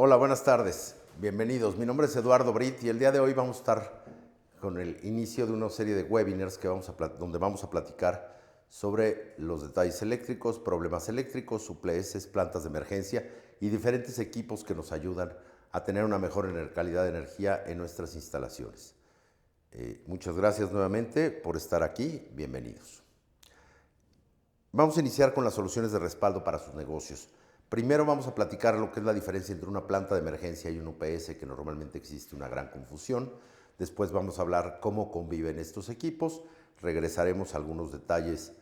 Hola, buenas tardes. Bienvenidos. Mi nombre es Eduardo Brit y el día de hoy vamos a estar con el inicio de una serie de webinars donde vamos a platicar sobre los detalles eléctricos, problemas eléctricos, UPS, plantas de emergencia y diferentes equipos que nos ayudan a tener una mejor calidad de energía en nuestras instalaciones. Muchas gracias nuevamente por estar aquí. Bienvenidos. Vamos a iniciar con las soluciones de respaldo para sus negocios. Primero vamos a platicar lo que es la diferencia entre una planta de emergencia y un UPS, que normalmente existe una gran confusión. Después vamos a hablar cómo conviven estos equipos. Regresaremos a algunos detalles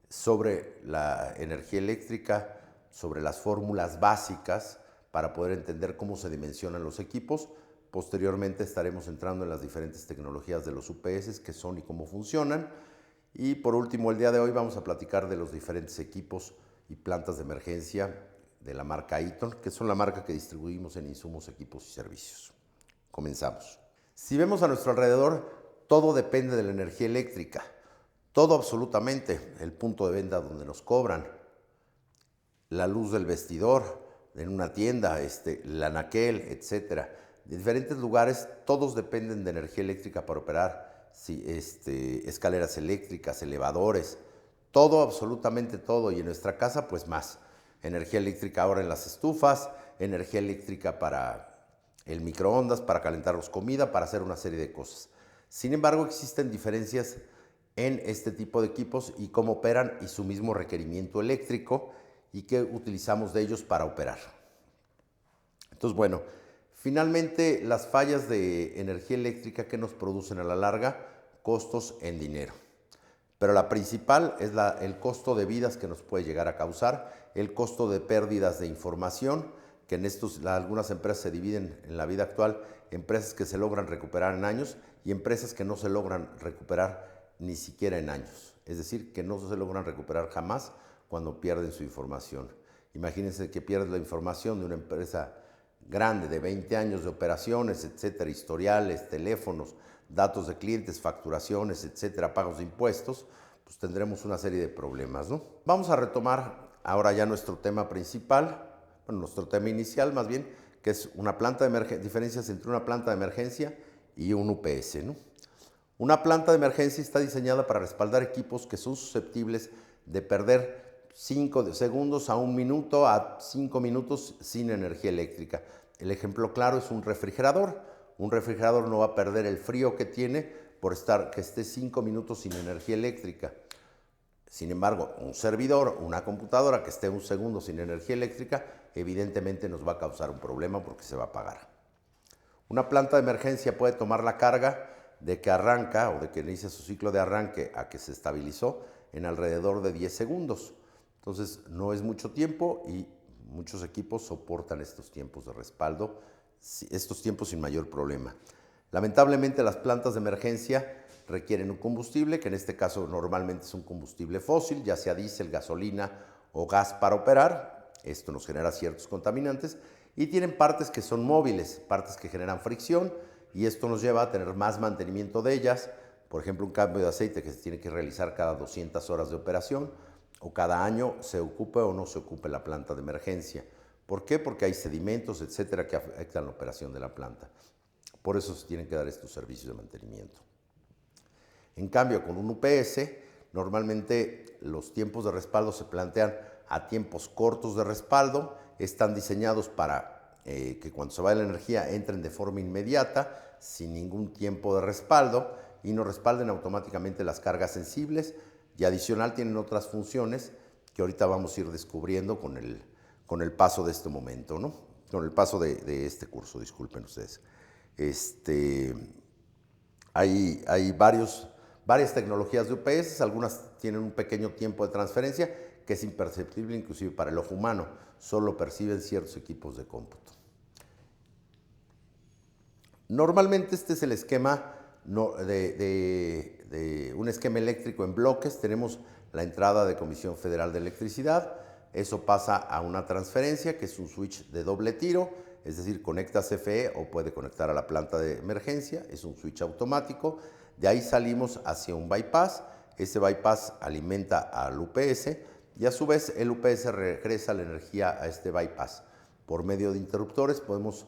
sobre la energía eléctrica, sobre las fórmulas básicas para poder entender cómo se dimensionan los equipos. Posteriormente estaremos entrando en las diferentes tecnologías de los UPS, qué son y cómo funcionan. Y por último, el día de hoy vamos a platicar de los diferentes equipos y plantas de emergencia de la marca Eaton, que son la marca que distribuimos en insumos, equipos y servicios. Comenzamos. Si vemos a nuestro alrededor, todo depende de la energía eléctrica. Todo absolutamente. El punto de venta donde nos cobran, la luz del vestidor, en una tienda, el anaquel, etc. De diferentes lugares, todos dependen de energía eléctrica para operar. Sí, escaleras eléctricas, elevadores, todo, absolutamente todo. Y en nuestra casa, pues más. Energía eléctrica ahora en las estufas, energía eléctrica para el microondas, para calentarnos comida, para hacer una serie de cosas. Sin embargo, existen diferencias en este tipo de equipos y cómo operan y su mismo requerimiento eléctrico y qué utilizamos de ellos para operar. Entonces, bueno, finalmente las fallas de energía eléctrica que nos producen a la larga, costos en dinero. Pero la principal es el costo de vidas que nos puede llegar a causar, el costo de pérdidas de información, que en algunas empresas se dividen en la vida actual, empresas que se logran recuperar en años y empresas que no se logran recuperar ni siquiera en años. Es decir, que no se logran recuperar jamás cuando pierden su información. Imagínense que pierdes la información de una empresa grande de 20 años de operaciones, etcétera, historiales, teléfonos, datos de clientes, facturaciones, etcétera, pagos de impuestos, pues tendremos una serie de problemas, ¿no? Vamos a retomar ahora ya nuestro tema principal, bueno, nuestro tema inicial más bien, que es una planta de emergencia, diferencias entre una planta de emergencia y un UPS, ¿no? Una planta de emergencia está diseñada para respaldar equipos que son susceptibles de perder 5 segundos a 1 minuto a 5 minutos sin energía eléctrica. El ejemplo claro es un refrigerador. Un refrigerador no va a perder el frío que tiene por que esté 5 minutos sin energía eléctrica. Sin embargo, un servidor, una computadora que esté 1 segundo sin energía eléctrica, evidentemente nos va a causar un problema porque se va a apagar. Una planta de emergencia puede tomar la carga de que arranca o de que inicia su ciclo de arranque a que se estabilizó en alrededor de 10 segundos. Entonces, no es mucho tiempo y muchos equipos soportan estos tiempos de respaldo, estos tiempos sin mayor problema. Lamentablemente, las plantas de emergencia requieren un combustible, que en este caso normalmente es un combustible fósil, ya sea diésel, gasolina o gas para operar. Esto nos genera ciertos contaminantes y tienen partes que son móviles, partes que generan fricción y esto nos lleva a tener más mantenimiento de ellas. Por ejemplo, un cambio de aceite que se tiene que realizar cada 200 horas de operación o cada año se ocupe o no se ocupe la planta de emergencia. ¿Por qué? Porque hay sedimentos, etcétera, que afectan la operación de la planta. Por eso se tienen que dar estos servicios de mantenimiento. En cambio, con un UPS, normalmente los tiempos de respaldo se plantean a tiempos cortos de respaldo, están diseñados para que cuando se vaya la energía entren de forma inmediata, sin ningún tiempo de respaldo, y nos respalden automáticamente las cargas sensibles, y adicional tienen otras funciones que ahorita vamos a ir descubriendo con el paso de este momento, ¿no? Con el paso de este curso, disculpen ustedes. Hay varias tecnologías de UPS, algunas tienen un pequeño tiempo de transferencia que es imperceptible inclusive para el ojo humano, solo perciben ciertos equipos de cómputo. Normalmente este es el esquema de un esquema eléctrico en bloques. Tenemos la entrada de Comisión Federal de Electricidad, eso pasa a una transferencia que es un switch de doble tiro, es decir, conecta a CFE o puede conectar a la planta de emergencia, es un switch automático. De ahí salimos hacia un bypass, ese bypass alimenta al UPS y a su vez el UPS regresa la energía a este bypass. por medio de interruptores podemos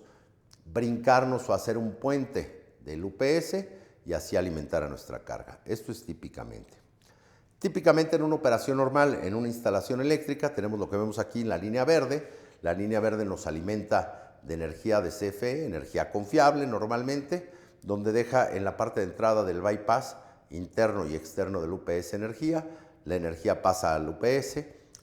brincarnos o hacer un puente del UPS y así alimentar a nuestra carga. Esto es típicamente. Típicamente en una operación normal, en una instalación eléctrica, tenemos lo que vemos aquí en la línea verde. La línea verde nos alimenta de energía de CFE, energía confiable normalmente, donde deja en la parte de entrada del bypass interno y externo del UPS energía. La energía pasa al UPS,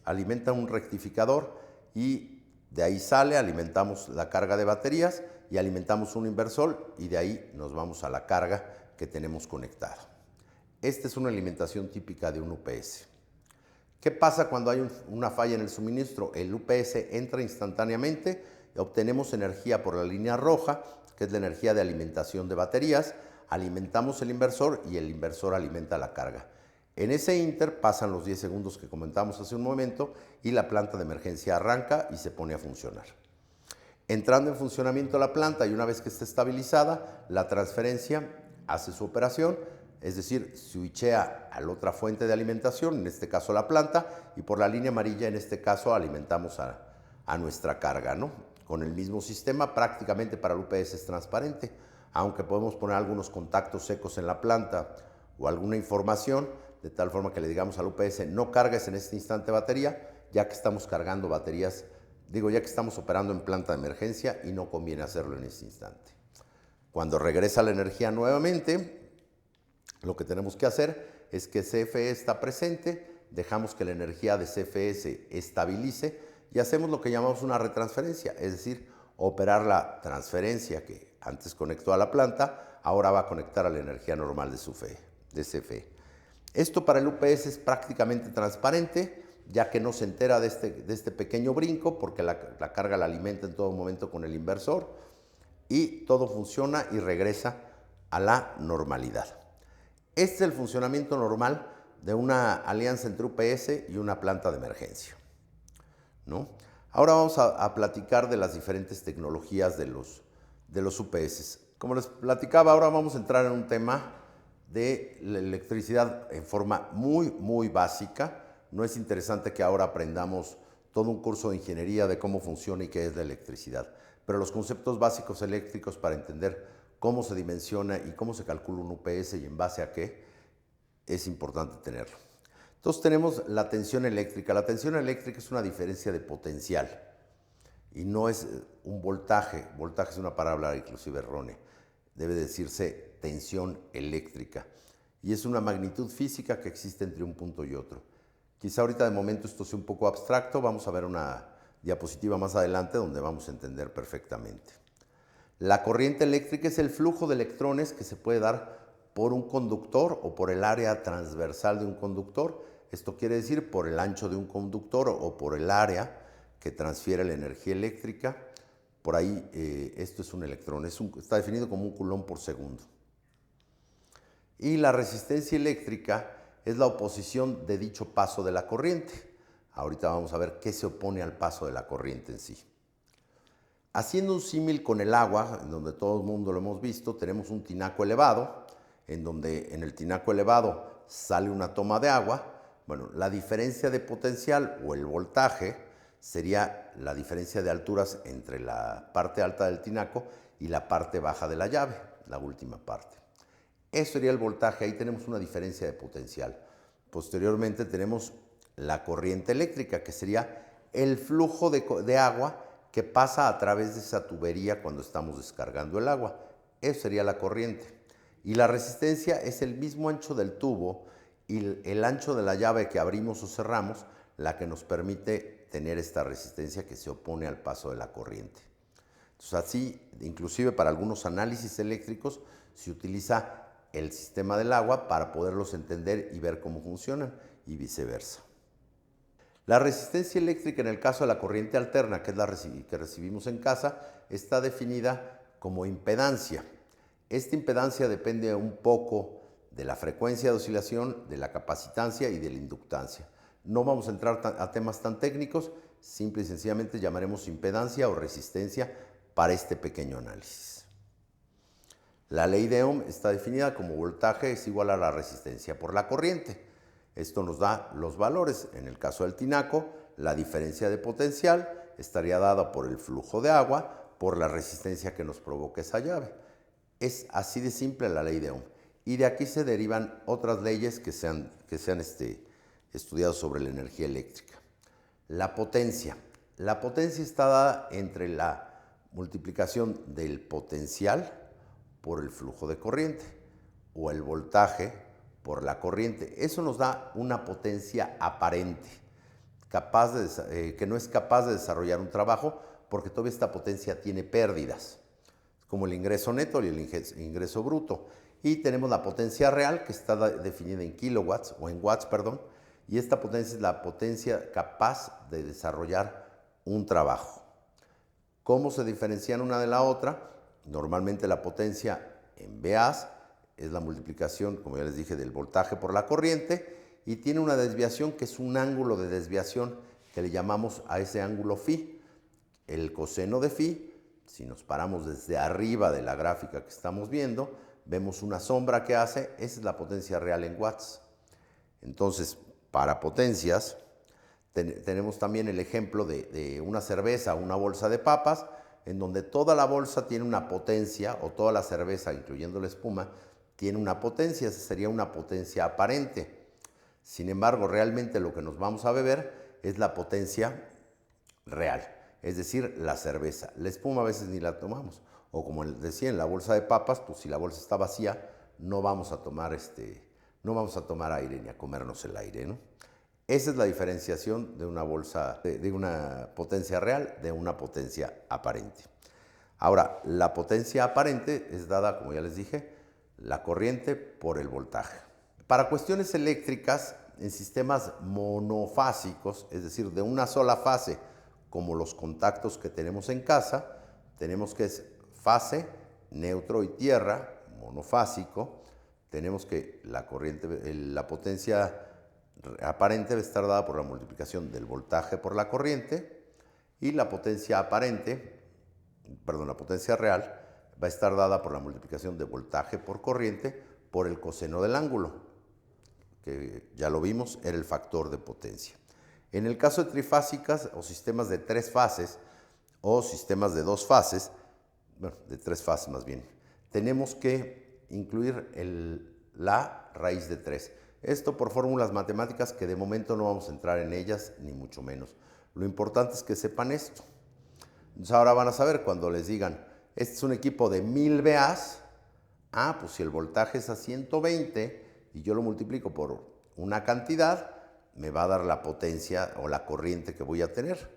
alimenta un rectificador y de ahí sale, alimentamos la carga de baterías y alimentamos un inversor y de ahí nos vamos a la carga que tenemos conectada. Esta es una alimentación típica de un UPS. ¿Qué pasa cuando hay una falla en el suministro? El UPS entra instantáneamente y obtenemos energía por la línea roja, que es la energía de alimentación de baterías, alimentamos el inversor y el inversor alimenta la carga. En ese inter pasan los 10 segundos que comentamos hace un momento y la planta de emergencia arranca y se pone a funcionar. Entrando en funcionamiento la planta y una vez que esté estabilizada, la transferencia hace su operación, es decir, switchea a la otra fuente de alimentación, en este caso la planta, y por la línea amarilla, en este caso, alimentamos a nuestra carga, ¿no? Con el mismo sistema, prácticamente para el UPS es transparente, aunque podemos poner algunos contactos secos en la planta o alguna información, de tal forma que le digamos al UPS, no cargues en este instante batería, ya que estamos cargando baterías, ya que estamos operando en planta de emergencia y no conviene hacerlo en este instante. Cuando regresa la energía nuevamente, lo que tenemos que hacer es que CFE está presente, dejamos que la energía de CFE se estabilice y hacemos lo que llamamos una retransferencia, es decir, operar la transferencia que antes conectó a la planta, ahora va a conectar a la energía normal de CFE. Esto para el UPS es prácticamente transparente, ya que no se entera de este pequeño brinco, porque la carga la alimenta en todo momento con el inversor y todo funciona y regresa a la normalidad. Este es el funcionamiento normal de una alianza entre UPS y una planta de emergencia, ¿no? Ahora vamos a platicar de las diferentes tecnologías de los UPS. Como les platicaba, ahora vamos a entrar en un tema de la electricidad en forma muy básica. No es interesante que ahora aprendamos todo un curso de ingeniería de cómo funciona y qué es la electricidad, pero los conceptos básicos eléctricos para entender cómo se dimensiona y cómo se calcula un UPS y en base a qué, es importante tenerlo. Entonces tenemos la tensión eléctrica. La tensión eléctrica es una diferencia de potencial y no es un voltaje. Voltaje es una palabra inclusive errónea. Debe decirse tensión eléctrica y es una magnitud física que existe entre un punto y otro. Quizá ahorita de momento esto sea un poco abstracto. Vamos a ver una diapositiva más adelante donde vamos a entender perfectamente. La corriente eléctrica es el flujo de electrones que se puede dar por un conductor o por el área transversal de un conductor. Esto quiere decir por el ancho de un conductor o por el área que transfiere la energía eléctrica. Por ahí esto es un electrón, está definido como un coulomb por segundo. Y la resistencia eléctrica es la oposición de dicho paso de la corriente. Ahorita vamos a ver qué se opone al paso de la corriente en sí. Haciendo un símil con el agua, en donde todo el mundo lo hemos visto, tenemos un tinaco elevado, en donde en el tinaco elevado sale una toma de agua. Bueno, la diferencia de potencial o el voltaje sería la diferencia de alturas entre la parte alta del tinaco y la parte baja de la llave, la última parte. Eso sería el voltaje, ahí tenemos una diferencia de potencial. Posteriormente tenemos la corriente eléctrica, que sería el flujo de agua que pasa a través de esa tubería cuando estamos descargando el agua. Eso sería la corriente. Y la resistencia es el mismo ancho del tubo y el ancho de la llave que abrimos o cerramos, la que nos permite tener esta resistencia que se opone al paso de la corriente. Entonces así, inclusive para algunos análisis eléctricos, se utiliza el sistema del agua para poderlos entender y ver cómo funcionan y viceversa. La resistencia eléctrica en el caso de la corriente alterna, que es la que recibimos en casa, está definida como impedancia. Esta impedancia depende un poco de la frecuencia de oscilación, de la capacitancia y de la inductancia. No vamos a entrar a temas tan técnicos, simple y sencillamente llamaremos impedancia o resistencia para este pequeño análisis. La ley de Ohm está definida como voltaje es igual a la resistencia por la corriente. Esto nos da los valores, en el caso del tinaco, la diferencia de potencial estaría dada por el flujo de agua, por la resistencia que nos provoca esa llave. Es así de simple la ley de Ohm. Y de aquí se derivan otras leyes que se han estudiado sobre la energía eléctrica. La potencia. La potencia está dada entre la multiplicación del potencial por el flujo de corriente o el voltaje por la corriente. Eso nos da una potencia aparente, que no es capaz de desarrollar un trabajo porque toda esta potencia tiene pérdidas, como el ingreso neto y el ingreso bruto. Y tenemos la potencia real, que está definida en kilowatts, o en watts, perdón, y esta potencia es la potencia capaz de desarrollar un trabajo. ¿Cómo se diferencian una de la otra? Normalmente la potencia en VAs es la multiplicación, como ya les dije, del voltaje por la corriente, y tiene una desviación que es un ángulo de desviación que le llamamos a ese ángulo phi. El coseno de phi, si nos paramos desde arriba de la gráfica que estamos viendo, vemos una sombra que hace, esa es la potencia real en watts. Entonces, para potencias, tenemos también el ejemplo de una cerveza, una bolsa de papas, en donde toda la bolsa tiene una potencia, o toda la cerveza, incluyendo la espuma, tiene una potencia, esa sería una potencia aparente. Sin embargo, realmente lo que nos vamos a beber es la potencia real, es decir, la cerveza. La espuma a veces ni la tomamos, o como decía, en la bolsa de papas, pues si la bolsa está vacía, no vamos a tomar aire ni a comernos el aire, ¿no? Esa es la diferenciación de una bolsa, de una potencia real de una potencia aparente. Ahora, la potencia aparente es dada, como ya les dije, la corriente por el voltaje. Para cuestiones eléctricas, en sistemas monofásicos, es decir, de una sola fase, como los contactos que tenemos en casa, tenemos que es fase, neutro y tierra, monofásico. Tenemos que la potencia aparente debe estar dada por la multiplicación del voltaje por la corriente, y la potencia real va a estar dada por la multiplicación de voltaje por corriente por el coseno del ángulo, que ya lo vimos, era el factor de potencia. En el caso de trifásicas o sistemas de 3 fases o sistemas de 2 fases, bueno, de 3 fases más bien, tenemos que incluir la raíz de 3. Esto por fórmulas matemáticas que de momento no vamos a entrar en ellas, ni mucho menos. Lo importante es que sepan esto. Entonces ahora van a saber cuando les digan, este es un equipo de 1000 VAs, pues si el voltaje es a 120 y yo lo multiplico por una cantidad, me va a dar la potencia o la corriente que voy a tener,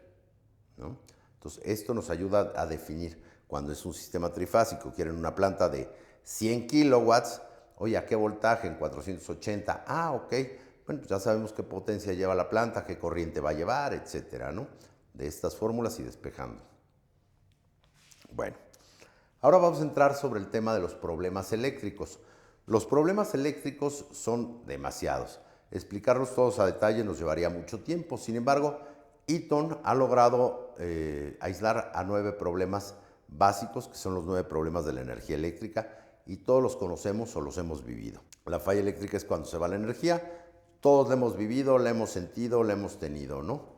¿no? Entonces esto nos ayuda a definir cuando es un sistema trifásico, quieren una planta de 100 kilowatts, oye, ¿a qué voltaje? En 480. Ok. Bueno, pues ya sabemos qué potencia lleva la planta, qué corriente va a llevar, etcétera, ¿no? De estas fórmulas y despejando. Bueno, ahora vamos a entrar sobre el tema de los problemas eléctricos. Los problemas eléctricos son demasiados. Explicarlos todos a detalle nos llevaría mucho tiempo. Sin embargo, Eaton ha logrado aislar a 9 problemas básicos, que son los 9 problemas de la energía eléctrica, y todos los conocemos o los hemos vivido. La falla eléctrica es cuando se va la energía, todos la hemos vivido, la hemos sentido, la hemos tenido, ¿no?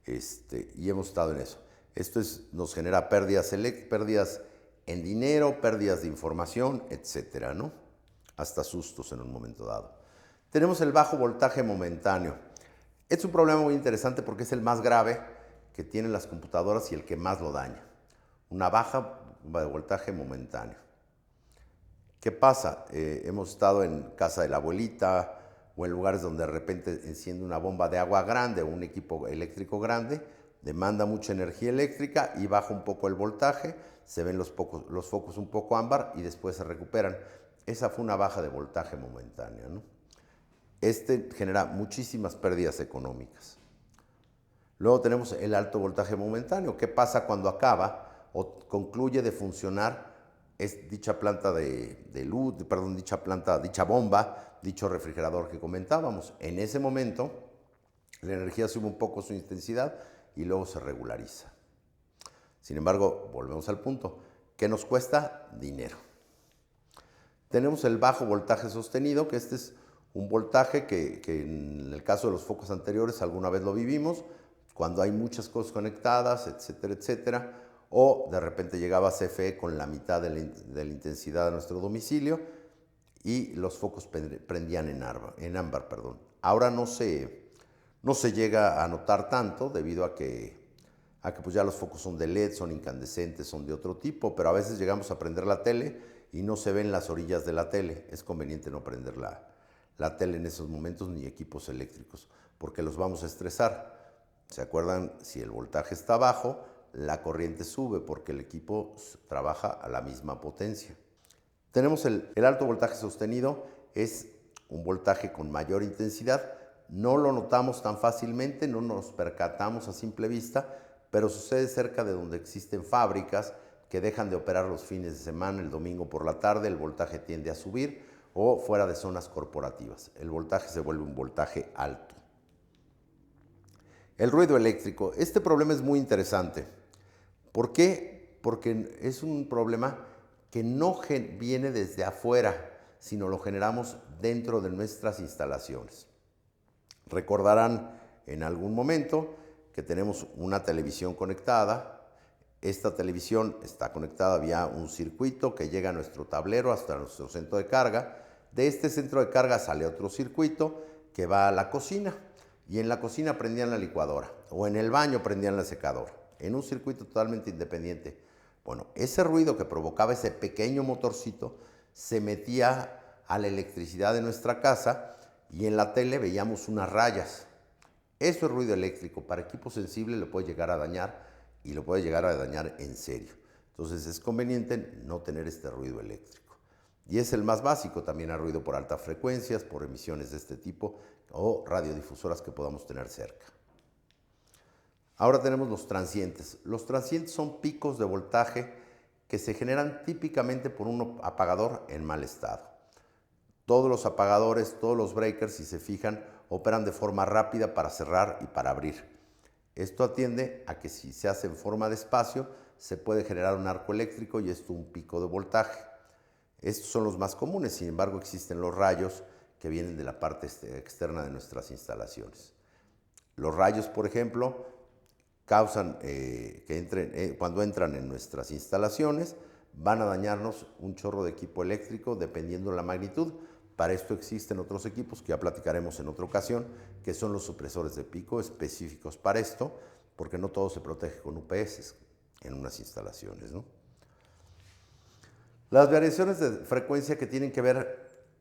Y hemos estado en eso. Esto nos genera pérdidas en dinero, pérdidas de información, etcétera, ¿no? Hasta sustos en un momento dado. Tenemos el bajo voltaje momentáneo. Es un problema muy interesante porque es el más grave que tienen las computadoras y el que más lo daña. Una baja de voltaje momentáneo. ¿Qué pasa? Hemos estado en casa de la abuelita o en lugares donde de repente enciende una bomba de agua grande o un equipo eléctrico grande, demanda mucha energía eléctrica y baja un poco el voltaje, se ven los focos un poco ámbar y después se recuperan. Esa fue una baja de voltaje momentánea, ¿no? Genera muchísimas pérdidas económicas. Luego tenemos el alto voltaje momentáneo. ¿Qué pasa cuando acaba o concluye de funcionar dicha planta de luz, dicha bomba, dicho refrigerador que comentábamos? En ese momento, la energía sube un poco su intensidad y luego se regulariza. Sin embargo, volvemos al punto. ¿Qué nos cuesta? Dinero. Tenemos el bajo voltaje sostenido, que este es un voltaje que en el caso de los focos anteriores alguna vez lo vivimos, cuando hay muchas cosas conectadas, etcétera, etcétera, o de repente llegaba CFE con la mitad de la intensidad de nuestro domicilio y los focos prendían en ámbar. Ahora no se llega a notar tanto debido a que pues ya los focos son de LED, son incandescentes, son de otro tipo, pero a veces llegamos a prender la tele y no se ven las orillas de la tele. Es conveniente no prender la tele en esos momentos ni equipos eléctricos, porque los vamos a estresar. ¿Se acuerdan? Si el voltaje está bajo, la corriente sube porque el equipo trabaja a la misma potencia. Tenemos el alto voltaje sostenido, es un voltaje con mayor intensidad. No lo notamos tan fácilmente, no nos percatamos a simple vista, pero sucede cerca de donde existen fábricas que dejan de operar los fines de semana, el domingo por la tarde, el voltaje tiende a subir, o fuera de zonas corporativas. El voltaje se vuelve un voltaje alto. El ruido eléctrico. Este problema es muy interesante. ¿Por qué? Porque es un problema que no viene desde afuera, sino lo generamos dentro de nuestras instalaciones. Recordarán en algún momento que tenemos una televisión conectada. Esta televisión está conectada vía un circuito que llega a nuestro tablero hasta nuestro centro de carga. De este centro de carga sale otro circuito que va a la cocina, y en la cocina prendían la licuadora o en el baño prendían la secadora, en un circuito totalmente independiente. Bueno, ese ruido que provocaba ese pequeño motorcito se metía a la electricidad de nuestra casa y en la tele veíamos unas rayas. Eso es ruido eléctrico. Para equipos sensibles lo puede llegar a dañar, y lo puede llegar a dañar en serio. Entonces es conveniente no tener este ruido eléctrico. Y es el más básico. También hay ruido por altas frecuencias, por emisiones de este tipo o radiodifusoras que podamos tener cerca. Ahora tenemos los transientes. Los transientes son picos de voltaje que se generan típicamente por un apagador en mal estado. Todos los apagadores, todos los breakers, si se fijan, operan de forma rápida para cerrar y para abrir. Esto atiende a que si se hace en forma de espacio, se puede generar un arco eléctrico y esto un pico de voltaje. Estos son los más comunes. Sin embargo, existen los rayos que vienen de la parte externa de nuestras instalaciones. Los rayos, por ejemplo, causan cuando entran en nuestras instalaciones, van a dañarnos un chorro de equipo eléctrico dependiendo de la magnitud. Para esto existen otros equipos que ya platicaremos en otra ocasión, que son los supresores de pico específicos para esto, porque no todo se protege con UPS en unas instalaciones, ¿no? Las variaciones de frecuencia que tienen que ver,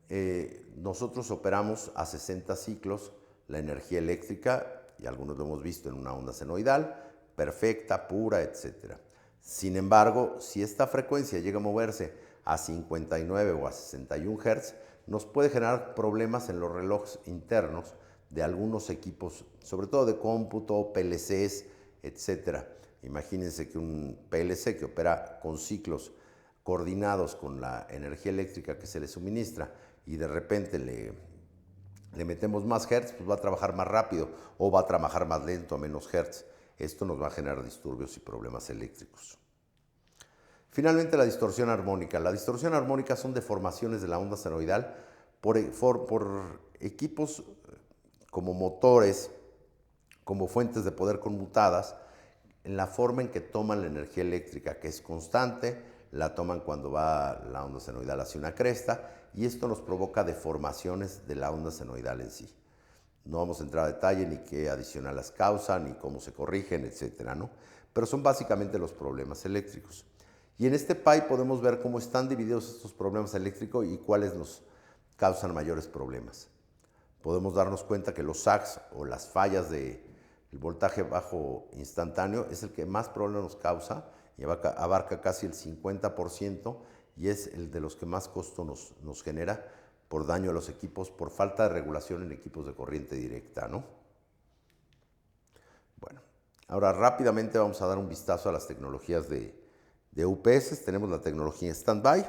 nosotros operamos a 60 ciclos la energía eléctrica, y algunos lo hemos visto en una onda senoidal, perfecta, pura, etc. Sin embargo, si esta frecuencia llega a moverse a 59 o a 61 Hz, nos puede generar problemas en los relojes internos de algunos equipos, sobre todo de cómputo, PLCs, etc. Imagínense que un PLC que opera con ciclos coordinados con la energía eléctrica que se le suministra y de repente le metemos más hertz, pues va a trabajar más rápido o va a trabajar más lento a menos hertz. Esto nos va a generar disturbios y problemas eléctricos. Finalmente, la distorsión armónica. La distorsión armónica son deformaciones de la onda senoidal por equipos como motores, como fuentes de poder conmutadas, en la forma en que toman la energía eléctrica, que es constante, la toman cuando va la onda senoidal hacia una cresta, y esto nos provoca deformaciones de la onda senoidal en sí. No vamos a entrar a detalle ni qué adicional las causa, ni cómo se corrigen, etcétera, ¿no? Pero son básicamente los problemas eléctricos. Y en este PAI podemos ver cómo están divididos estos problemas eléctricos y cuáles nos causan mayores problemas. Podemos darnos cuenta que los sags o las fallas del voltaje bajo instantáneo es el que más problemas nos causa y abarca casi el 50% y es el de los que más costo nos genera por daño a los equipos, por falta de regulación en equipos de corriente directa, ¿no? Bueno, ahora rápidamente vamos a dar un vistazo a las tecnologías de UPS. Tenemos la tecnología Standby.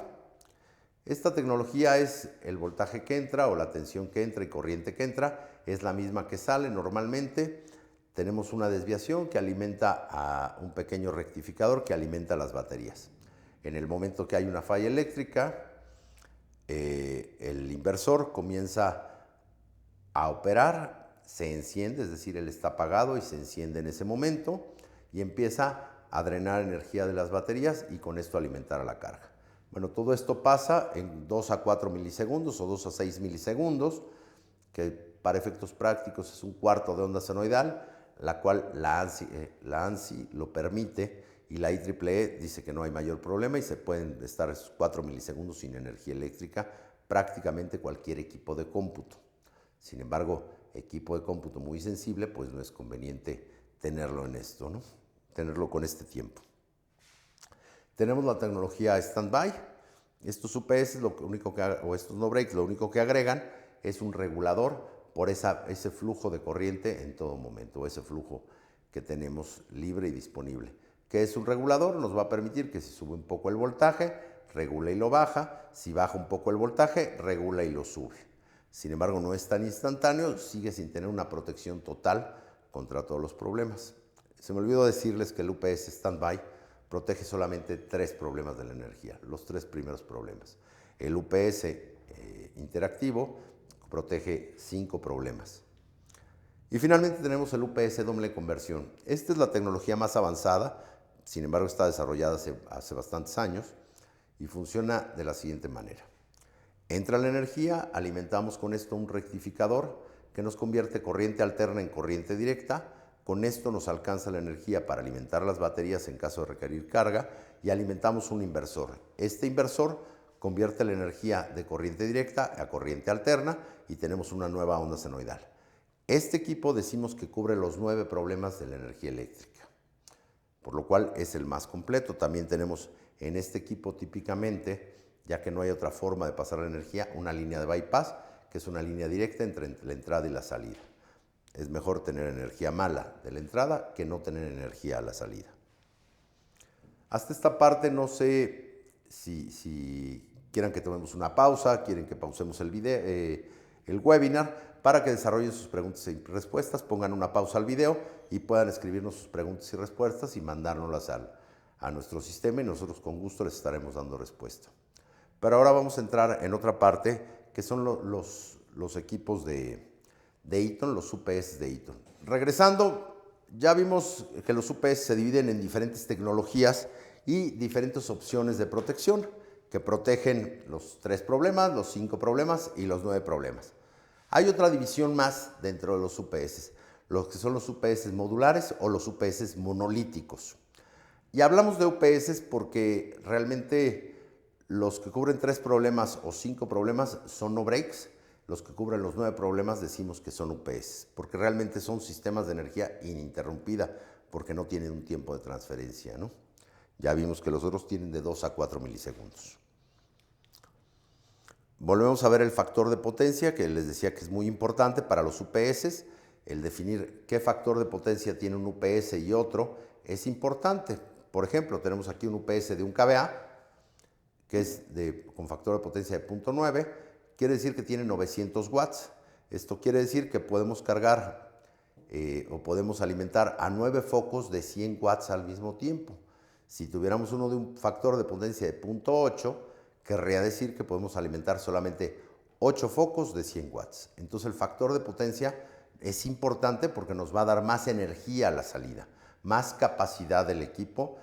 Esta tecnología es el voltaje que entra o la tensión que entra y corriente que entra. Es la misma que sale normalmente. Tenemos una desviación que alimenta a un pequeño rectificador que alimenta las baterías. En el momento que hay una falla eléctrica, el inversor comienza a operar se enciende, es decir, él está apagado y se enciende en ese momento y empieza a drenar energía de las baterías y con esto alimentar a la carga. Bueno, todo esto pasa en 2 a 4 milisegundos o 2 a 6 milisegundos, que para efectos prácticos es un cuarto de onda senoidal, la cual la ANSI lo permite y la IEEE dice que no hay mayor problema y se pueden estar esos 4 milisegundos sin energía eléctrica prácticamente cualquier equipo de cómputo. Sin embargo, equipo de cómputo muy sensible, pues no es conveniente tenerlo en esto, ¿no? Tenerlo con este tiempo. Tenemos la tecnología standby. Estos UPS, o estos no breaks, lo único que agregan es un regulador por ese flujo de corriente en todo momento, ese flujo que tenemos libre y disponible. ¿Qué es un regulador? Nos va a permitir que si sube un poco el voltaje, regula y lo baja. Si baja un poco el voltaje, regula y lo sube. Sin embargo, no es tan instantáneo, sigue sin tener una protección total contra todos los problemas. Se me olvidó decirles que el UPS Standby protege solamente 3 problemas de la energía, los 3 primeros problemas. El UPS interactivo protege 5 problemas. Y finalmente tenemos el UPS doble conversión. Esta es la tecnología más avanzada, sin embargo está desarrollada hace bastantes años y funciona de la siguiente manera. Entra la energía, alimentamos con esto un rectificador que nos convierte corriente alterna en corriente directa. Con esto nos alcanza la energía para alimentar las baterías en caso de requerir carga y alimentamos un inversor. Este inversor convierte la energía de corriente directa a corriente alterna y tenemos una nueva onda senoidal. Este equipo decimos que cubre los 9 problemas de la energía eléctrica, por lo cual es el más completo. También tenemos en este equipo típicamente, ya que no hay otra forma de pasar la energía, una línea de bypass, que es una línea directa entre la entrada y la salida. Es mejor tener energía mala de la entrada que no tener energía a la salida. Hasta esta parte no sé si quieran que tomemos una pausa, quieren que pausemos el webinar, para que desarrollen sus preguntas y respuestas, pongan una pausa al video y puedan escribirnos sus preguntas y respuestas y mandárnoslas a nuestro sistema y nosotros con gusto les estaremos dando respuesta. Pero ahora vamos a entrar en otra parte que son los equipos de Eaton, los UPS de Eaton. Regresando, ya vimos que los UPS se dividen en diferentes tecnologías y diferentes opciones de protección que protegen los 3 problemas, los 5 problemas y los 9 problemas. Hay otra división más dentro de los UPS, los que son los UPS modulares o los UPS monolíticos. Y hablamos de UPS porque realmente los que cubren 3 problemas o 5 problemas son no breaks. Los que cubren los 9 problemas decimos que son UPS, porque realmente son sistemas de energía ininterrumpida, porque no tienen un tiempo de transferencia, ¿no? Ya vimos que los otros tienen de 2 a 4 milisegundos. Volvemos a ver el factor de potencia, que les decía que es muy importante para los UPS. El definir qué factor de potencia tiene un UPS y otro es importante. Por ejemplo, tenemos aquí un UPS de un kVA, que es con factor de potencia de 0.9, quiere decir que tiene 900 watts. Esto quiere decir que podemos cargar o podemos alimentar a 9 focos de 100 watts al mismo tiempo. Si tuviéramos uno de un factor de potencia de 0.8, querría decir que podemos alimentar solamente 8 focos de 100 watts. Entonces el factor de potencia es importante porque nos va a dar más energía a la salida, más capacidad del equipo,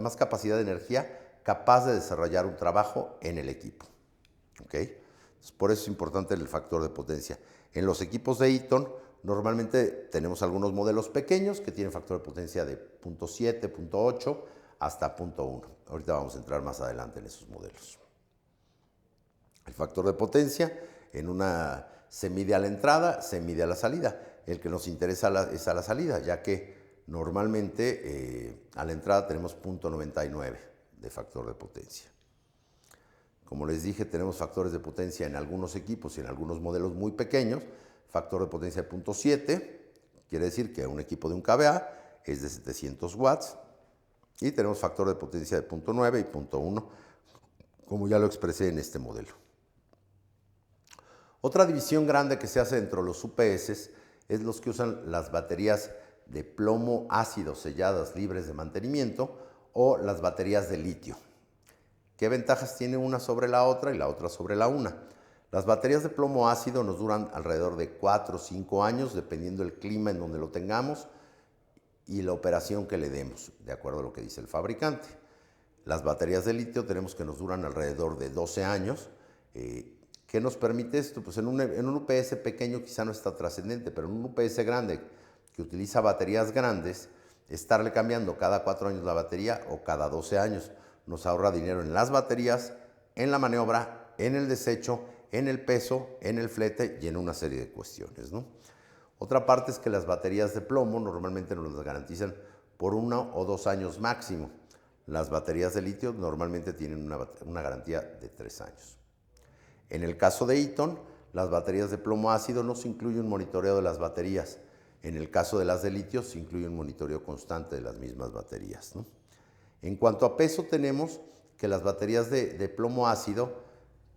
más capacidad de energía capaz de desarrollar un trabajo en el equipo. ¿Okay? Entonces, por eso es importante el factor de potencia. En los equipos de Eaton normalmente tenemos algunos modelos pequeños que tienen factor de potencia de 0.7, 0.8 hasta 0.1. Ahorita vamos a entrar más adelante en esos modelos. El factor de potencia en una se mide a la entrada, se mide a la salida. El que nos interesa es a la salida, ya que normalmente a la entrada tenemos 0.99 de factor de potencia. Como les dije, tenemos factores de potencia en algunos equipos y en algunos modelos muy pequeños. Factor de potencia de 0.7, quiere decir que un equipo de un kVA es de 700 watts. Y tenemos factor de potencia de 0.9 y 0.1, como ya lo expresé en este modelo. Otra división grande que se hace dentro de los UPS es los que usan las baterías de plomo ácido selladas libres de mantenimiento o las baterías de litio. ¿Qué ventajas tiene una sobre la otra y la otra sobre la una? Las baterías de plomo ácido nos duran alrededor de 4 o 5 años, dependiendo del clima en donde lo tengamos y la operación que le demos, de acuerdo a lo que dice el fabricante. Las baterías de litio tenemos que nos duran alrededor de 12 años. ¿Qué nos permite esto? Pues en un UPS pequeño quizá no está trascendente, pero en un UPS grande que utiliza baterías grandes, estarle cambiando cada 4 años la batería o cada 12 años nos ahorra dinero en las baterías, en la maniobra, en el desecho, en el peso, en el flete y en una serie de cuestiones, ¿no? Otra parte es que las baterías de plomo normalmente nos las garantizan por 1 o 2 años máximo. Las baterías de litio normalmente tienen una garantía de 3 años. En el caso de Eaton, las baterías de plomo ácido no se incluye un monitoreo de las baterías. En el caso de las de litio se incluye un monitoreo constante de las mismas baterías, ¿no? En cuanto a peso, tenemos que las baterías de plomo ácido,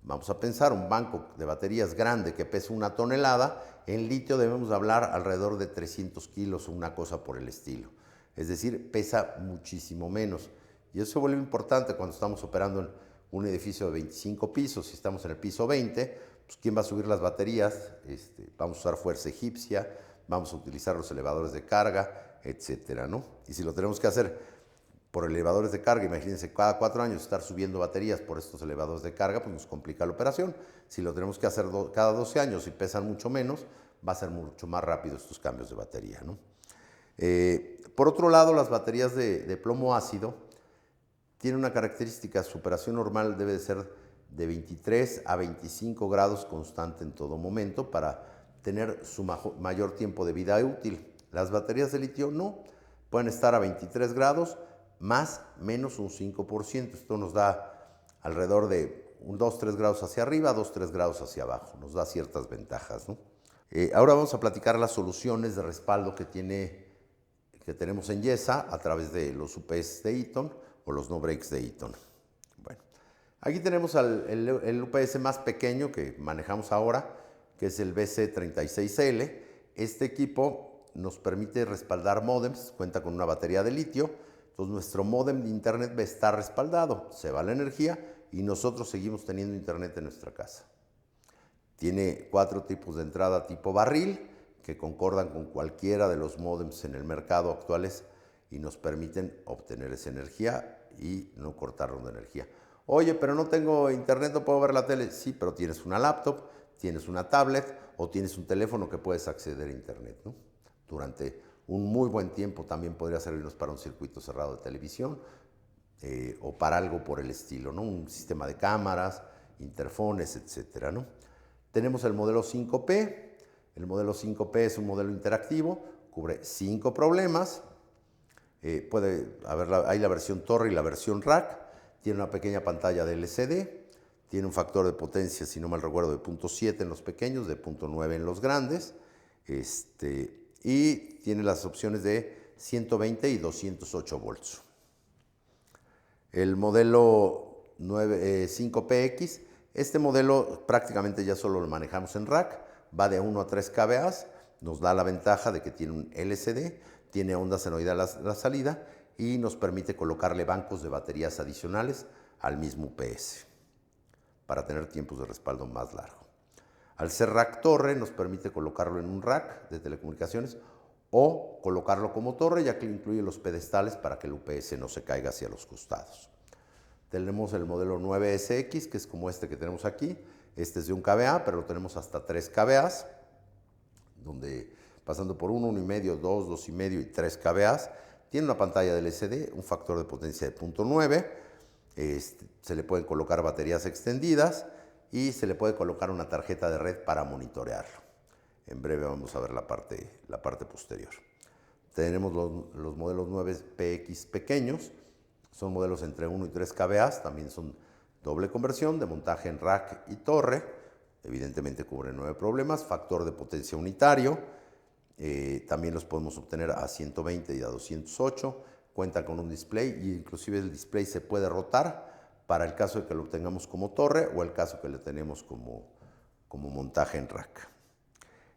vamos a pensar un banco de baterías grande que pesa 1 tonelada, en litio debemos hablar alrededor de 300 kilos o una cosa por el estilo. Es decir, pesa muchísimo menos. Y eso se vuelve importante cuando estamos operando en un edificio de 25 pisos. Si estamos en el piso 20, pues ¿quién va a subir las baterías? Vamos a usar fuerza egipcia, vamos a utilizar los elevadores de carga, etcétera, ¿no? Y si lo tenemos que hacer por elevadores de carga, imagínense, cada 4 años estar subiendo baterías por estos elevadores de carga, pues nos complica la operación. Si lo tenemos que hacer cada 12 años y pesan mucho menos, va a ser mucho más rápido estos cambios de batería, ¿no? Por otro lado, las baterías de plomo ácido tienen una característica: su operación normal debe de ser de 23 a 25 grados constante en todo momento para tener su mayor tiempo de vida útil. Las baterías de litio no, pueden estar a 23 grados, más menos un 5%. Esto nos da alrededor de 2-3 grados hacia arriba, 2-3 grados hacia abajo. Nos da ciertas ventajas, ¿no? Ahora vamos a platicar las soluciones de respaldo que tenemos en Yesa a través de los UPS de Eaton o los no breaks de Eaton. Bueno, aquí tenemos el UPS más pequeño que manejamos ahora, que es el BC36L. Este equipo nos permite respaldar módems, cuenta con una batería de litio. Entonces nuestro módem de internet va a estar respaldado, se va la energía y nosotros seguimos teniendo internet en nuestra casa. Tiene 4 tipos de entrada tipo barril que concordan con cualquiera de los módems en el mercado actuales y nos permiten obtener esa energía y no cortarnos de energía. Oye, pero no tengo internet, no puedo ver la tele. Sí, pero tienes una laptop, tienes una tablet o tienes un teléfono que puedes acceder a internet, ¿no? Durante un muy buen tiempo también podría servirnos para un circuito cerrado de televisión o para algo por el estilo, ¿no? Un sistema de cámaras, interfones, etcétera, ¿no? Tenemos el modelo 5P. El modelo 5P es un modelo interactivo, cubre 5 problemas. Hay la versión torre y la versión rack. Tiene una pequeña pantalla de LCD. Tiene un factor de potencia, si no mal recuerdo, de 0.7 en los pequeños, de 0.9 en los grandes. Y tiene las opciones de 120 y 208 volts. El modelo 5PX, este modelo prácticamente ya solo lo manejamos en rack, va de 1 a 3 kVA, nos da la ventaja de que tiene un LCD, tiene onda senoidal a la salida y nos permite colocarle bancos de baterías adicionales al mismo UPS para tener tiempos de respaldo más largos. Al ser rack torre nos permite colocarlo en un rack de telecomunicaciones o colocarlo como torre, ya que incluye los pedestales para que el UPS no se caiga hacia los costados. Tenemos el modelo 9SX, que es como este que tenemos aquí. Este es de 1 kVA, pero lo tenemos hasta 3 kVA, donde pasando por 1, 1,5, 2, 2,5 y 3 kVA. Tiene una pantalla de LCD, un factor de potencia de 0.9. Se le pueden colocar baterías extendidas y se le puede colocar una tarjeta de red para monitorearlo. En breve vamos a ver la parte posterior. Tenemos los modelos 9PX pequeños. Son modelos entre 1 y 3 kVA, también son doble conversión de montaje en rack y torre. Evidentemente cubren 9 problemas, factor de potencia unitario. También los podemos obtener a 120 y a 208. Cuenta con un display y inclusive el display se puede rotar para el caso de que lo obtengamos como torre o el caso que lo tenemos como montaje en rack.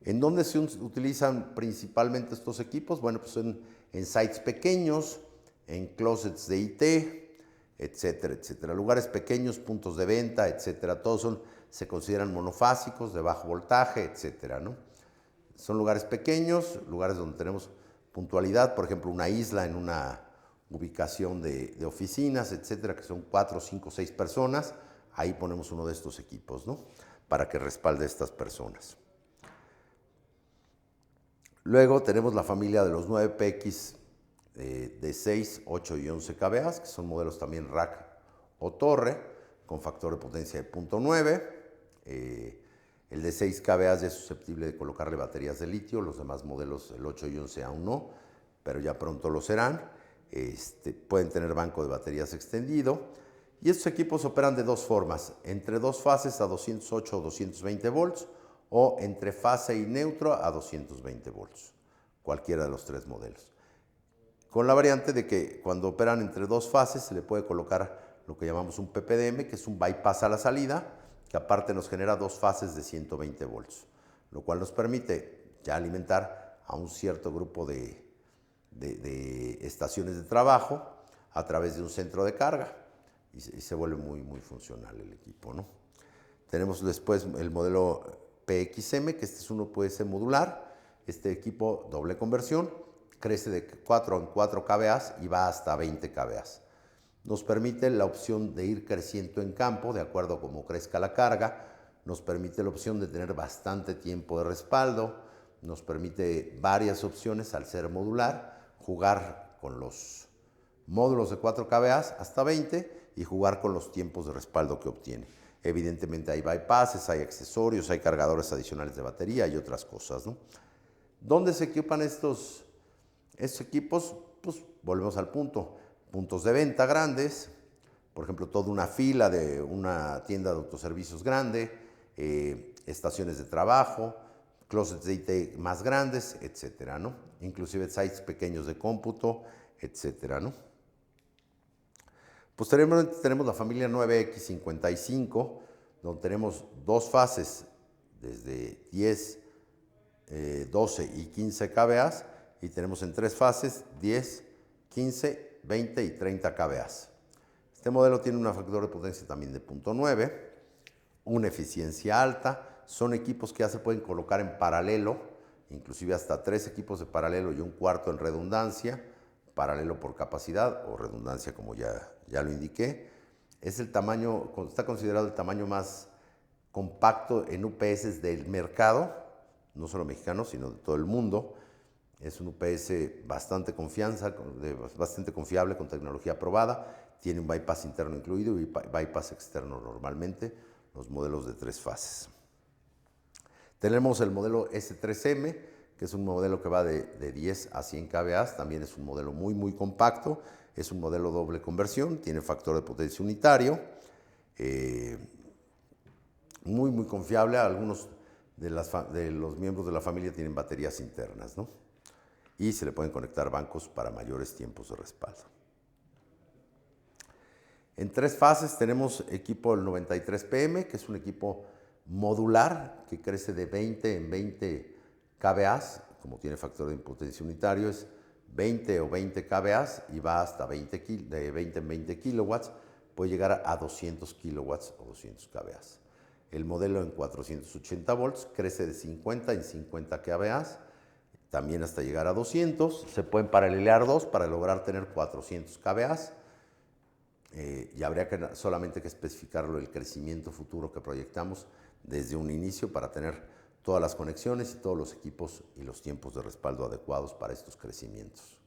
¿En dónde se utilizan principalmente estos equipos? Bueno, pues en sites pequeños, en closets de IT, etcétera, etcétera. Lugares pequeños, puntos de venta, etcétera. Todos son se consideran monofásicos, de bajo voltaje, etcétera, ¿no? Son lugares pequeños, lugares donde tenemos puntualidad, por ejemplo, una isla en una ubicación de oficinas, etcétera, que son 4, 5, 6 personas. Ahí ponemos uno de estos equipos, ¿no? Para que respalde a estas personas. Luego tenemos la familia de los 9PX de 6, 8 y 11 kVA, que son modelos también rack o torre, con factor de potencia de 0.9. El de 6 kVA ya es susceptible de colocarle baterías de litio, los demás modelos, el 8 y 11 aún no, pero ya pronto lo serán. Pueden tener banco de baterías extendido. Y estos equipos operan de dos formas, entre dos fases a 208 o 220 volts o entre fase y neutro a 220 volts, cualquiera de los tres modelos. Con la variante de que cuando operan entre dos fases se le puede colocar lo que llamamos un PPDM, que es un bypass a la salida, que aparte nos genera dos fases de 120 volts, lo cual nos permite ya alimentar a un cierto grupo de estaciones de trabajo a través de un centro de carga y se vuelve muy funcional el equipo, ¿no? Tenemos después el modelo PXM, que este es un UPS modular. Este equipo doble conversión, crece de 4 en 4 kVA y va hasta 20 kVA. Nos permite la opción de ir creciendo en campo de acuerdo a cómo crezca la carga, nos permite la opción de tener bastante tiempo de respaldo, nos permite varias opciones al ser modular, jugar con los módulos de 4 kVA hasta 20 y jugar con los tiempos de respaldo que obtiene. Evidentemente hay bypasses, hay accesorios, hay cargadores adicionales de batería y otras cosas, ¿no? ¿Dónde se equipan estos equipos? Pues volvemos al punto. Puntos de venta grandes, por ejemplo, toda una fila de una tienda de autoservicios grande, estaciones de trabajo, closets de IT más grandes, etcétera, ¿no? Inclusive sites pequeños de cómputo, etcétera, ¿no? Posteriormente tenemos la familia 9X55, donde tenemos dos fases desde 10, 12 y 15 kVA y tenemos en tres fases 10, 15, 20 y 30 kVA. Este modelo tiene un factor de potencia también de 0.9, una eficiencia alta, son equipos que ya se pueden colocar en paralelo, inclusive hasta 3 equipos de paralelo y un cuarto en redundancia, paralelo por capacidad o redundancia como ya lo indiqué. Es el tamaño, está considerado el tamaño más compacto en UPS del mercado, no solo mexicano, sino de todo el mundo. Es un UPS bastante confiable, con tecnología aprobada, tiene un bypass interno incluido y bypass externo normalmente, los modelos de 3 fases. Tenemos el modelo S3M, que es un modelo que va de 10 a 100 kVA, también es un modelo muy compacto, es un modelo doble conversión, tiene factor de potencia unitario, muy confiable. Algunos de los miembros de la familia tienen baterías internas, ¿no? Y se le pueden conectar bancos para mayores tiempos de respaldo. En 3 fases tenemos equipo el 93PM, que es un equipo modular que crece de 20 en 20 kVA, como tiene factor de potencia unitario, es 20 o 20 kVA y va hasta de 20 en 20 kilowatts, puede llegar a 200 kilowatts o 200 kVA. El modelo en 480 volts crece de 50 en 50 kVA, también hasta llegar a 200. Se pueden paralelar dos para lograr tener 400 kVA. Y habría solamente que especificarlo el crecimiento futuro que proyectamos desde un inicio para tener todas las conexiones y todos los equipos y los tiempos de respaldo adecuados para estos crecimientos.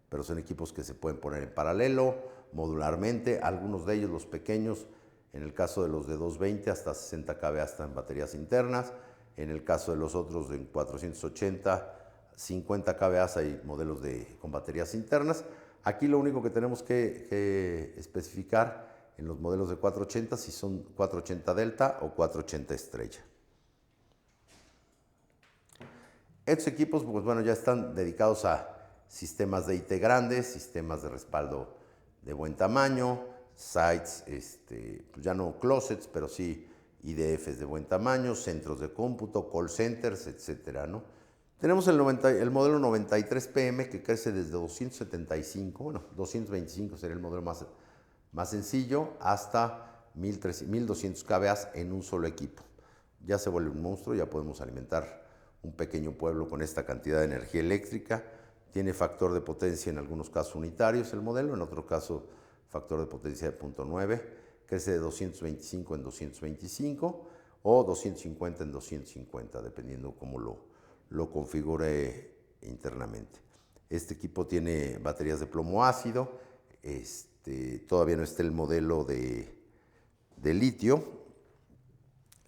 Pero son equipos que se pueden poner en paralelo, modularmente, algunos de ellos, los pequeños, en el caso de los de 220 hasta 60 kVA están en baterías internas, en el caso de los otros de 480, 50 kVA hay modelos con baterías internas. Aquí lo único que tenemos que especificar en los modelos de 480 si son 480 Delta o 480 Estrella. Estos equipos, pues bueno, ya están dedicados a sistemas de IT grandes, sistemas de respaldo de buen tamaño, sites, pues ya no closets, pero sí IDFs de buen tamaño, centros de cómputo, call centers, etcétera, ¿no? Tenemos el modelo 93PM que crece desde 275, bueno, 225 sería el modelo más sencillo, hasta 1200 kVA en un solo equipo. Ya se vuelve un monstruo, ya podemos alimentar un pequeño pueblo con esta cantidad de energía eléctrica. Tiene factor de potencia en algunos casos unitarios el modelo, en otro caso factor de potencia de 0.9, crece de 225 en 225 o 250 en 250, dependiendo cómo lo configure internamente. Este equipo tiene baterías de plomo ácido, todavía no está el modelo de litio,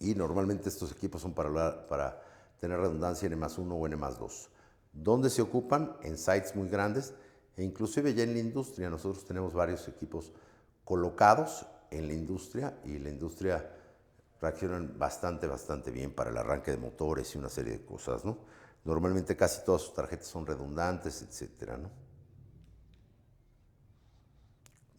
y normalmente estos equipos son para tener redundancia en N+1 o N+2. ¿Dónde se ocupan? En sites muy grandes e inclusive ya en la industria. Nosotros tenemos varios equipos colocados en la industria y la industria reaccionan bastante bien para el arranque de motores y una serie de cosas, ¿no? Normalmente casi todas sus tarjetas son redundantes, etcétera, ¿no?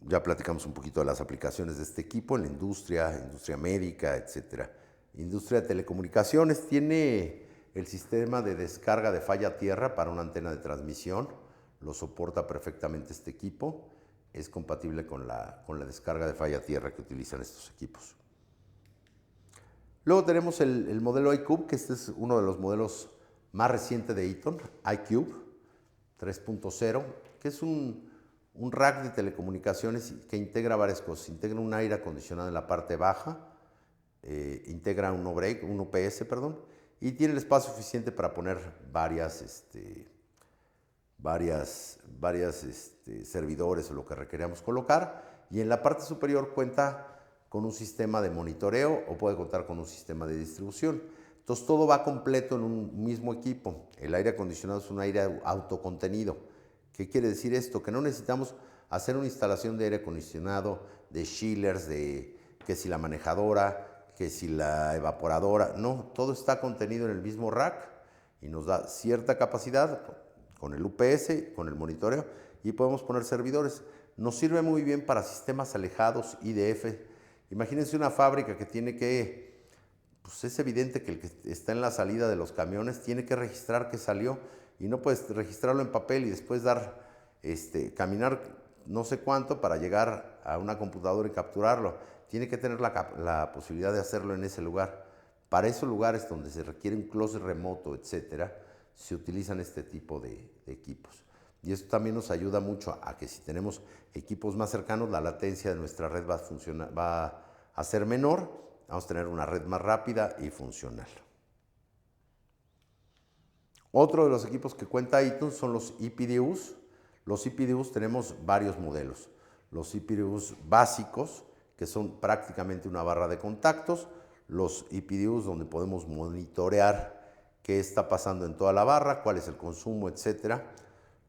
Ya platicamos un poquito de las aplicaciones de este equipo en la industria médica, etcétera. Industria de telecomunicaciones tiene el sistema de descarga de falla tierra para una antena de transmisión. Lo soporta perfectamente este equipo. Es compatible con la descarga de falla tierra que utilizan estos equipos. Luego tenemos el modelo iCube, que este es uno de los modelos más recientes de Eaton, iCube 3.0, que es un rack de telecomunicaciones que integra varias cosas. Integra un aire acondicionado en la parte baja, integra un UPS, y tiene el espacio suficiente para poner varias servidores o lo que requeríamos colocar. Y en la parte superior cuenta con un sistema de monitoreo o puede contar con un sistema de distribución. Entonces todo va completo en un mismo equipo. El aire acondicionado es un aire autocontenido. ¿Qué quiere decir esto? Que no necesitamos hacer una instalación de aire acondicionado, de chillers, que si la manejadora, que si la evaporadora. No, todo está contenido en el mismo rack y nos da cierta capacidad con el UPS, con el monitoreo, y podemos poner servidores. Nos sirve muy bien para sistemas alejados, IDF. Imagínense una fábrica que tiene que, pues es evidente que el que está en la salida de los camiones tiene que registrar que salió y no puedes registrarlo en papel y después caminar no sé cuánto para llegar a una computadora y capturarlo. Tiene que tener la posibilidad de hacerlo en ese lugar. Para esos lugares donde se requiere un closet remoto, etcétera, se utilizan este tipo de equipos. Y esto también nos ayuda mucho a que si tenemos equipos más cercanos, la latencia de nuestra red va a ser menor, vamos a tener una red más rápida y funcional. Otro de los equipos que cuenta Eaton son los EPDUs. Los EPDUs tenemos varios modelos. Los EPDUs básicos, que son prácticamente una barra de contactos. Los EPDUs donde podemos monitorear qué está pasando en toda la barra, cuál es el consumo, etcétera.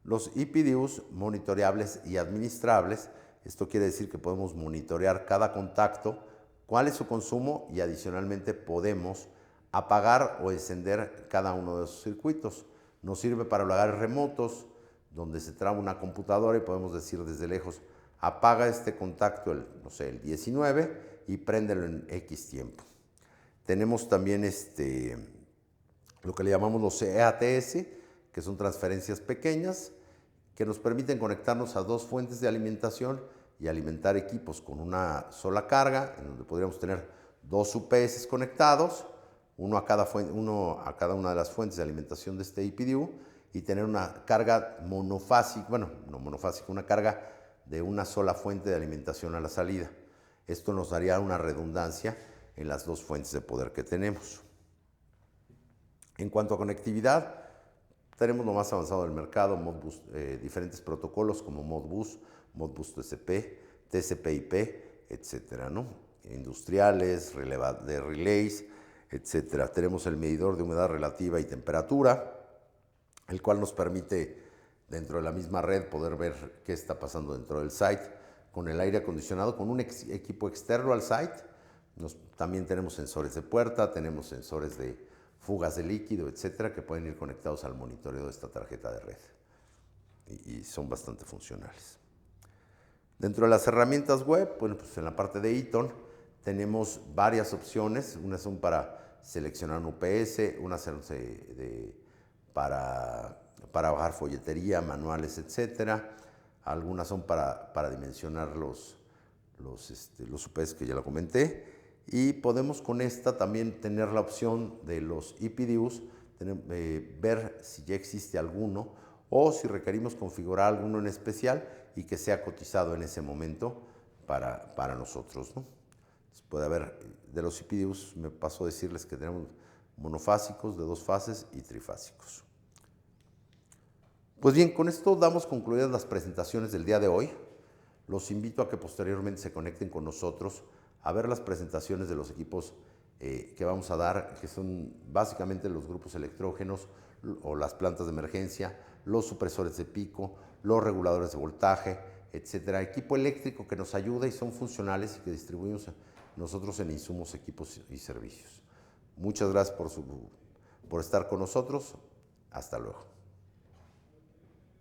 Los EPDUs monitoreables y administrables, esto quiere decir que podemos monitorear cada contacto, cuál es su consumo y adicionalmente podemos apagar o encender cada uno de esos circuitos. Nos sirve para lugares remotos donde se traba una computadora y podemos decir desde lejos, apaga este contacto el 19 y préndelo en X tiempo. Tenemos también lo que le llamamos los EATS, que son transferencias pequeñas, que nos permiten conectarnos a dos fuentes de alimentación y alimentar equipos con una sola carga, en donde podríamos tener dos UPS conectados, uno a cada una de las fuentes de alimentación de este EPDU, y tener una carga monofásica, bueno, no monofásica, una carga de una sola fuente de alimentación a la salida. Esto nos daría una redundancia en las dos fuentes de poder que tenemos. En cuanto a conectividad, tenemos lo más avanzado del mercado, Modbus, diferentes protocolos como Modbus, Modbus TCP, TCP/IP, etcétera, ¿no? Industriales, de relays, etcétera. Tenemos el medidor de humedad relativa y temperatura, el cual nos permite dentro de la misma red poder ver qué está pasando dentro del site, con el aire acondicionado, con un equipo externo al site. También tenemos sensores de puerta, tenemos sensores de fugas de líquido, etcétera, que pueden ir conectados al monitoreo de esta tarjeta de red y son bastante funcionales. Dentro de las herramientas web, bueno, pues en la parte de Eaton tenemos varias opciones. Unas son para seleccionar un UPS, unas son para bajar folletería, manuales, etcétera. Algunas son para dimensionar los los UPS que ya lo comenté. Y podemos con esta también tener la opción de los EPDUs, ver si ya existe alguno o si requerimos configurar alguno en especial y que sea cotizado en ese momento para nosotros, ¿no? Entonces puede haber, de los EPDUs me paso a decirles que tenemos monofásicos, de 2 fases y trifásicos. Pues bien, con esto damos concluidas las presentaciones del día de hoy. Los invito a que posteriormente se conecten con nosotros a ver las presentaciones de los equipos que vamos a dar, que son básicamente los grupos electrógenos o las plantas de emergencia, los supresores de pico, los reguladores de voltaje, etcétera. Equipo eléctrico que nos ayuda y son funcionales y que distribuimos nosotros en insumos, equipos y servicios. Muchas gracias por estar con nosotros. Hasta luego.